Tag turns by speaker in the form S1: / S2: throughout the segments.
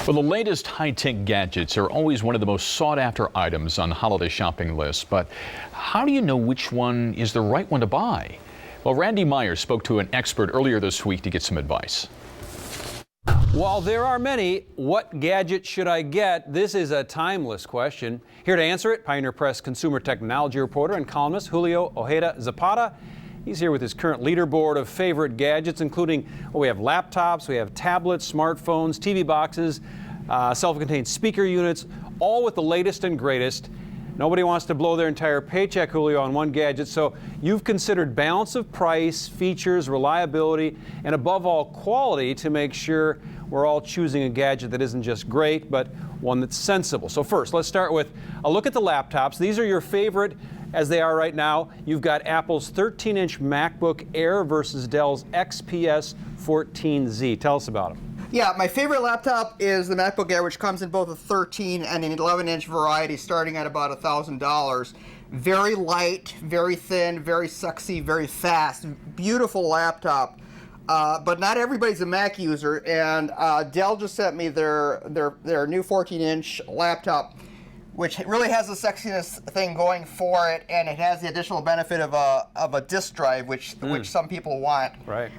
S1: Well, the latest high-tech gadgets are always one of the most sought-after items on holiday shopping lists. But how do you know which one is the right one to buy? Well, Randy Meyer spoke to an expert earlier this week to get some advice.
S2: While there are many, what gadget should I get? This is a timeless question. Here to answer it, Pioneer Press consumer technology reporter and columnist Julio Ojeda-Zapata. He's here with his current leaderboard of favorite gadgets, including, well, we have laptops, we have tablets, smartphones, TV boxes, self-contained speaker units, all with the latest and greatest. Nobody wants to blow their entire paycheck, Julio, on one gadget, so you've considered balance of price, features, reliability, and above all, quality to make sure we're all choosing a gadget that isn't just great, but one that's sensible. So first, let's start with a look at the laptops. These are your favorite as they are right now. You've got Apple's 13-inch MacBook Air versus Dell's XPS 14Z. Tell us about them.
S3: Yeah, my favorite laptop is the MacBook Air, which comes in both a 13 and an 11-inch variety, starting at about $1,000. Very light, very thin, very sexy, very fast. Beautiful laptop. But not everybody's a Mac user, and Dell just sent me their new 14-inch laptop, which really has the sexiness thing going for it, and it has the additional benefit of a disk drive, which some people want.
S2: Right.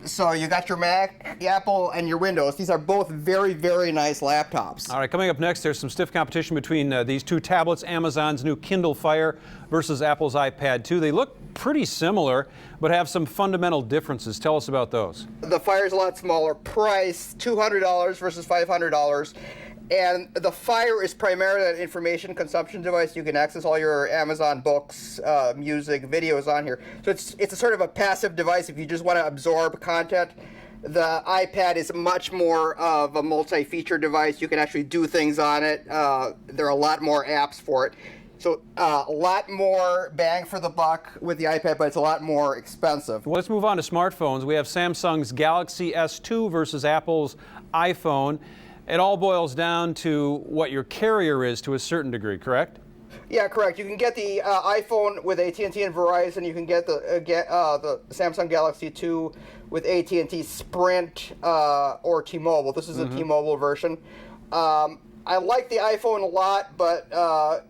S3: So you got your Mac, Apple, and your Windows. These are both very, very nice laptops.
S2: All right, coming up next, there's some stiff competition between these two tablets, Amazon's new Kindle Fire versus Apple's iPad 2. They look pretty similar, but have some fundamental differences. Tell us about those.
S3: The Fire's a lot smaller. Price, $200 versus $500. And the Fire is primarily an information consumption device. You can access all your Amazon books, music, videos on here. So it's a sort of a passive device if you just want to absorb content. The iPad is much more of a multi-feature device. You can actually do things on it. There are a lot more apps for it. So a lot more bang for the buck with the iPad, but it's a lot more expensive.
S2: Well, let's move on to smartphones. We have Samsung's Galaxy S2 versus Apple's iPhone. It all boils down to what your carrier is to a certain degree, correct?
S3: Yeah, correct. You can get the iPhone with AT&T and Verizon. You can get the Samsung Galaxy 2 with AT&T, Sprint, or T-Mobile. This is a T-Mobile version. I like the iPhone a lot, but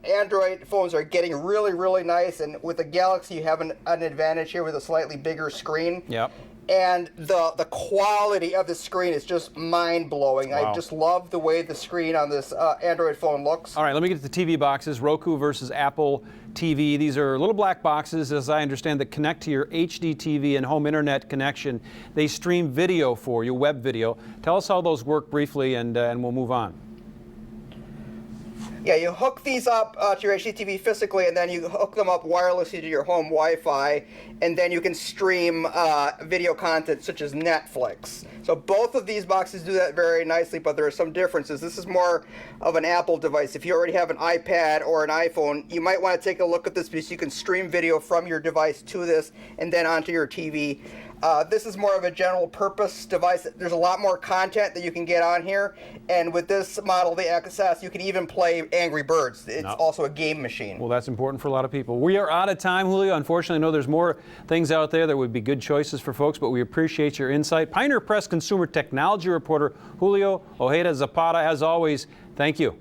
S3: Android phones are getting really, really nice. And with the Galaxy, you have an advantage here with a slightly bigger screen.
S2: Yep.
S3: And the quality of the screen is just mind-blowing.
S2: Wow.
S3: I just love the way the screen on this Android phone looks.
S2: All right, let me get to the TV boxes. Roku versus Apple TV. These are little black boxes, as I understand, that connect to your HD TV and home internet connection. They stream video for you, web video. Tell us how those work briefly, and we'll move on.
S3: Yeah, you hook these up to your HDTV physically, and then you hook them up wirelessly to your home Wi-Fi, and then you can stream video content such as Netflix. So both of these boxes do that very nicely, but there are some differences. This is more of an Apple device. If you already have an iPad or an iPhone, you might want to take a look at this because you can stream video from your device to this and then onto your TV. This is more of a general purpose device. There's a lot more content that you can get on here, and with this model, the XS, you can even play Angry Birds. It's also a game machine.
S2: Well, that's important for a lot of people. We are out of time, Julio. Unfortunately, I know there's more things out there that would be good choices for folks, but we appreciate your insight. Pioneer Press consumer technology reporter Julio Ojeda-Zapata, as always, thank you.